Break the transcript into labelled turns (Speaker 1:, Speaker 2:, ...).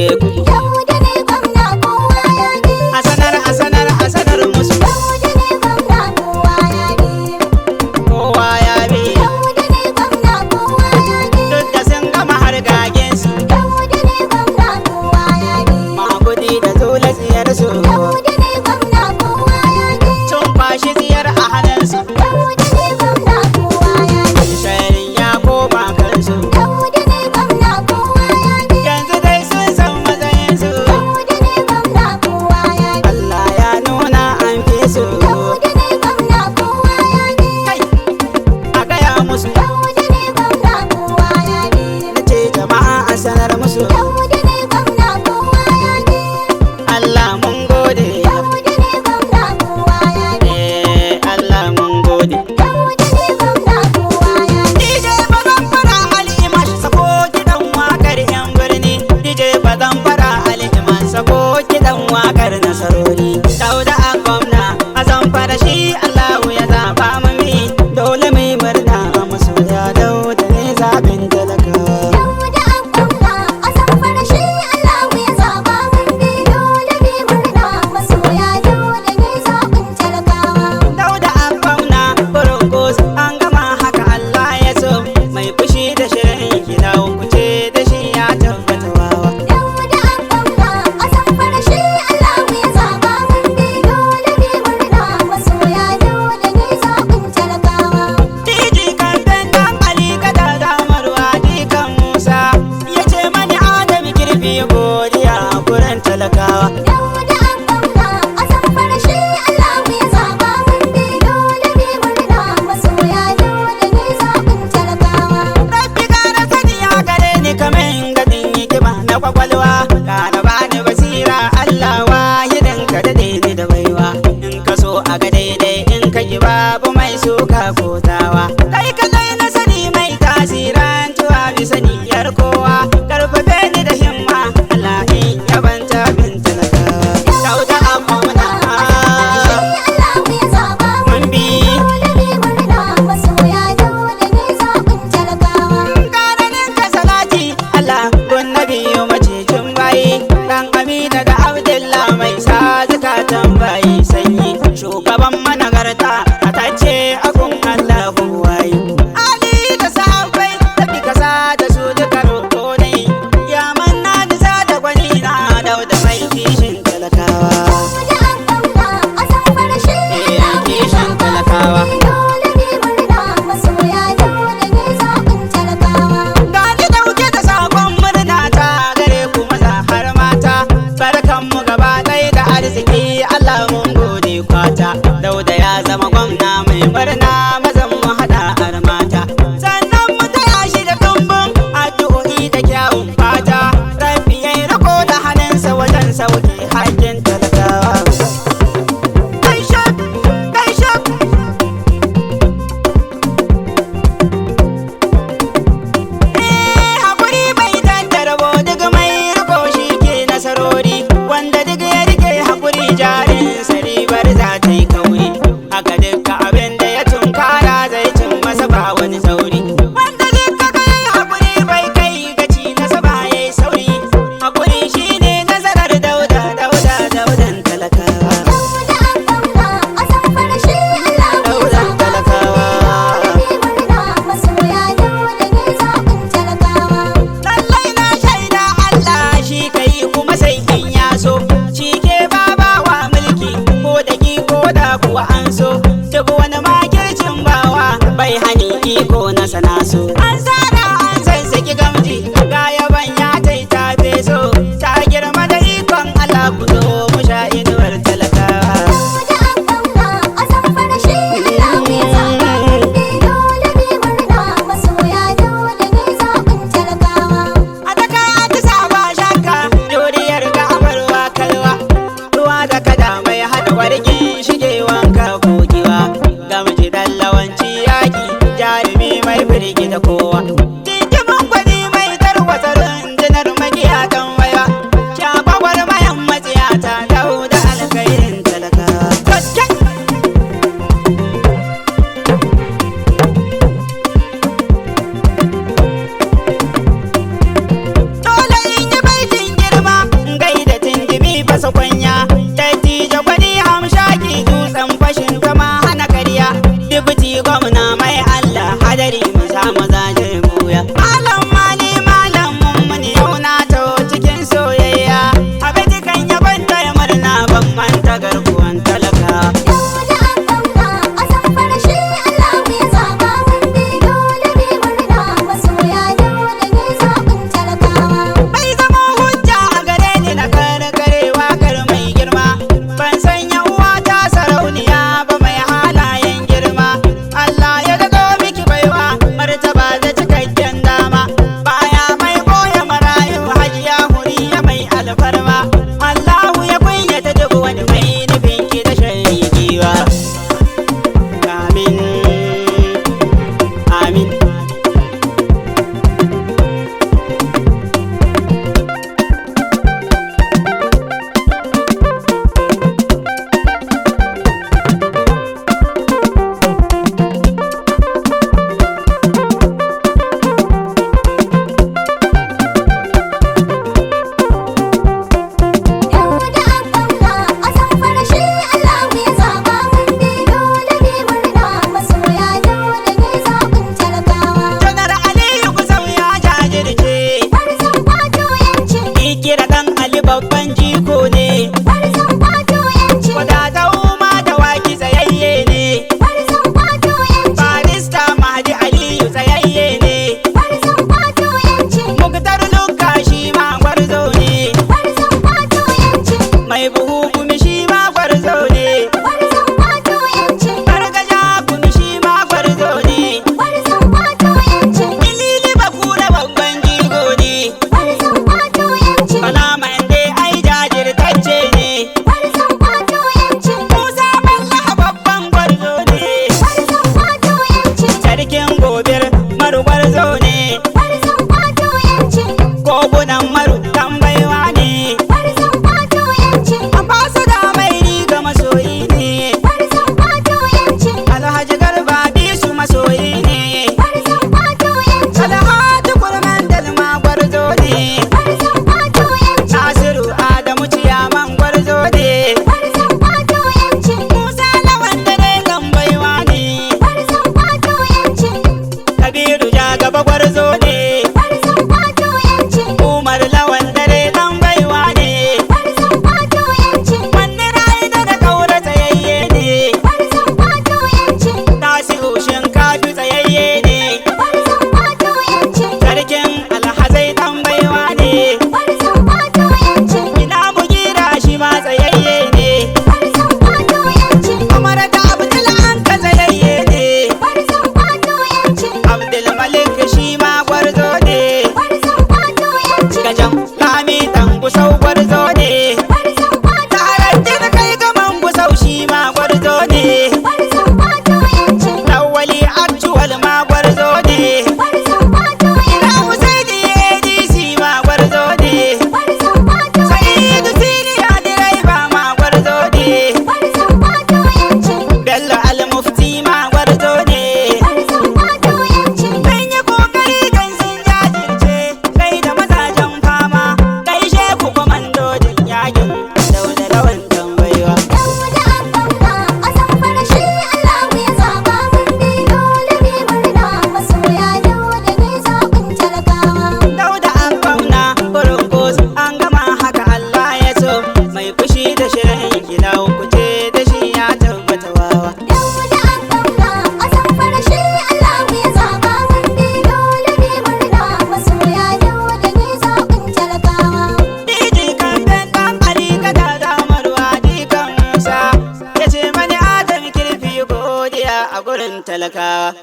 Speaker 1: kuje kuje.
Speaker 2: Dauda ne gwamna kowa ya ji.
Speaker 1: A sanar musu
Speaker 2: Dauda ne gwamna kowa ya ji.
Speaker 1: kowa ya bi.
Speaker 2: Dauda ne gwamna kowa ya ji.
Speaker 1: Duk da sun gama har gagen su.
Speaker 2: Dauda ne gwamna kowa ya ji.
Speaker 1: Magudi da zula tsiyar su.
Speaker 2: Dauda ne gwamna kowa ya ji.
Speaker 1: Sun kwashi tsiyar a hannun su.
Speaker 2: Dauda ne gwamna kowa ya ji.
Speaker 1: Sharin ya koma kansu.
Speaker 2: Dauda ne gwamna kowa ya ji.
Speaker 1: Yanzu dai sun san matsayin su.
Speaker 2: Dauda ne gwamna kowa ya ji.
Speaker 1: Allah ya nuna an fi su.
Speaker 2: Dauda ne gwamna kowa ya ji.
Speaker 1: Kai a gaya musu.
Speaker 2: Dauda ne gwamna kowa ya ji.
Speaker 1: Na ce jama'a a sanar musu.
Speaker 2: Dauda ne gwamna kowa ya ji.
Speaker 1: Allah mun gode.
Speaker 2: Dauda ne gwamna kowa ya ji.
Speaker 1: Allah mun gode.
Speaker 2: Dauda ne gwamna kowa ya ji.
Speaker 1: DJ bazan fara al'imash sako kiɗan wakar yan birni. DJ bazan fara al'imash sako kiɗan wakar nasarori. Dauda a gwamna a zamfara shi Allahu ya zaɓa mami. Dole mai murna a masoya Dauda ne zaɓin talakawa.
Speaker 2: Dauda a gwamna a Zamfara shi Allahu ya zaba mun bi. Dole mu murna masoya Dauda ne zaɓin talakawa.
Speaker 1: Dauda a gwamna burungus an gama haka Allah ya so. Mai fushi da shirin gida kuce da shi ya tabbata wawa.
Speaker 2: Dauda a gwamna a Zamfara shi Allahu ya zaba mun bi. Dole mu murna masoya Dauda ne zaɓin talakawa.
Speaker 1: Tiji kamfen dan Ali kada damarwa jikan Musa ya ce mani Adam girbi godiya a gurin talakawa.
Speaker 2: Dauda a gwamna a Zamfara shi Allahu ya zaba mun bi. Dole mu murna masoya Dauda ne zaɓin talakawa.
Speaker 1: Rabbi gara sani ya gare ni kamen gadin hikima na kwakwalwa. Kana bani basira Allah wahidin ka daɗe ni da baiwa. In ka so a ga daidai in ka ki babu mai suka kotawa. Kai kadai na sani mai tasiran tuwa bi saniyar kowa. Karfafe ni da himma Allah in yabanta bin talakawa. Dauda a gwamna
Speaker 2: Allahu ya zaba
Speaker 1: mun bi.
Speaker 2: dole mu murna masoya Dauda ne zaɓin talakawa.
Speaker 1: Ƙaranin ka salati Allah gun nabiyu macicin bayi. Dan Amina da Abdullah mai sa zukatan bayi sanyi. Shugaban managarta a tace akun Allah wayi. Ali da sahabbai tafi kasa da su duka roƙo ne. Ya manna da sa da gwani na Dauda mai kishin talakawa.
Speaker 2: Dauda a gwamna a Zamfara shi Allahu ya
Speaker 1: Kishin
Speaker 2: zaba
Speaker 1: talakawa.
Speaker 2: dole mu murna masoya Dauda ne zaɓin talakawa.
Speaker 1: Gani dauke da sakon murna ta gare ku maza har mata. Barkan mu gaba ɗaya da arziki Allah mun gode kwata. Dauda ya zama gwamna mai murna mazan mu haɗa har mata. Sannan mu taya shi da tumbin addu'o'i da kyawun fata. Rabbi ya yi riko da hannunsa wajen sauke hakkin talakawa. Gaishe, gaishe. Hakuri bai tantarbo duk mai riko shi ke nasarori. Wanda duk ya rike hakuri jarin ribar za ta yi kauri. Haka duka abin da ya tunkara zai cin masa ba wani sauri. Wanda duka kai hakuri bai kai gaci nasa ba ya yi sauri. Hakuri shi ne nasarar Dauda Ali babban jiko ne.
Speaker 2: Gwarzon kwato yanci.
Speaker 1: Wadatau ma da waki tsayayye ne.
Speaker 2: Gwarzon kwato yanci.
Speaker 1: Barista Mahdi Aliyu tsayayye ne.
Speaker 2: Gwarzon kwato yanci.
Speaker 1: Muktar Lukka shi ma gwarzo ne.
Speaker 2: Gwarzon kwato yanci.
Speaker 1: Mai buhu gumi shi ma gwarzo ne.
Speaker 2: Gwarzon kwato yanci.
Speaker 1: Gargaja gumi shi ma gwarzo ne.
Speaker 2: Gwarzon kwato yanci.
Speaker 1: Ilili bakura babban jigo ne.
Speaker 2: Gwarzon kwato yanci.
Speaker 1: Bala Mande ai jajirtacce ne.
Speaker 2: Gwarzon kwato yanci.
Speaker 1: Musa Bello babban gwarzo ne.
Speaker 2: Gwarzon kwato yanci.
Speaker 1: Sarkin gobir maru gwarzo ne.
Speaker 2: Gwarzon kwato yanci.
Speaker 1: Kogunan maru tambaiwa ne.
Speaker 2: Gwarzon kwato yanci.
Speaker 1: Ambasada mai riga masoyi ne.
Speaker 2: Gwarzon kwato yanci.
Speaker 1: Alhaji Garba Bisu masoyi ne.
Speaker 2: Gwarzon kwato yanci.
Speaker 1: Alhaji Kurman Dalma gwarzo ne.
Speaker 2: Gwarzon kwato yanci.
Speaker 1: Nasiru Adamu Ciyaman gwarzo ne.
Speaker 2: Gwarzon kwato yanci.
Speaker 1: Musa Lawan Dare Gambaiwa ne.
Speaker 2: Gwarzon kwato yanci.
Speaker 1: Kabiru Jagaba gwarzo ne.
Speaker 2: Gwarzon kwato yanci.
Speaker 1: Umar Lawan Dare Gambaiwa ne.
Speaker 2: Gwarzon kwato yanci.
Speaker 1: Wanne Raida da Kaura tsayayye ne.
Speaker 2: Gwarzon kwato yanci.
Speaker 1: Tasi'u Shinkafi tsayayye ne.
Speaker 2: Gwarzon kwato yanci.
Speaker 1: Sarkin Alhazai Tambaiwa ne.
Speaker 2: Gwarzon kwato yanci.
Speaker 1: Ina Mugira shi ma tsayayye ne.
Speaker 2: Gwarzon kwato yanci.
Speaker 1: Umar da Abdul Anka tsayayye ne.
Speaker 2: Gwarzon kwato yanci.
Speaker 1: Abdul Malik shi ma gwarzo ne.
Speaker 2: Gwarzon kwato yanci.
Speaker 1: Gajan Lami dan Gusau gwarzo ne.
Speaker 2: Gwarzon kwato
Speaker 1: Tarantin kai gaman Gusau shi ma gwarzo ne.
Speaker 2: Gwarzon kwato yanci.
Speaker 1: Lawali Actual ma gwarzo ne.
Speaker 2: Gwarzon kwato
Speaker 1: Ina
Speaker 2: yanci.
Speaker 1: Husaini ADC ma gwarzo ne.
Speaker 2: Gwarzon kwato
Speaker 1: Sa'idu Siniya direba ma gwarzo ne.
Speaker 2: Gwarzon kwato yanci.
Speaker 1: Bello Al-Mufti ma gwarzo ne.
Speaker 2: Gwarzon kwato yanci.
Speaker 1: Kan yi kokari kan sun jajirce, kai da mazajen fama, gaishe ku kwamandojin yakin Dauda Lawan Tambaiwa.
Speaker 2: Dauda Abba a Zamfara shi Allahu ya zaba mun bi dole mu murna masoya Dauda ne zaɓin talakawa.
Speaker 1: Dauda an fauna kurunkus an gama haka Allah ya so, mai fushi da shirin gida kuce da shi ya tabbata wawa.
Speaker 2: Dauda Abba a Zamfara shi Allahu ya zaba mun bi dole mu murna masoya Dauda ne zaɓin talakawa.
Speaker 1: Diji kamfen ɗan Ali gada damarwa dikan Musa, ya ce mani Adam kirfi godiya a gurin talakawa.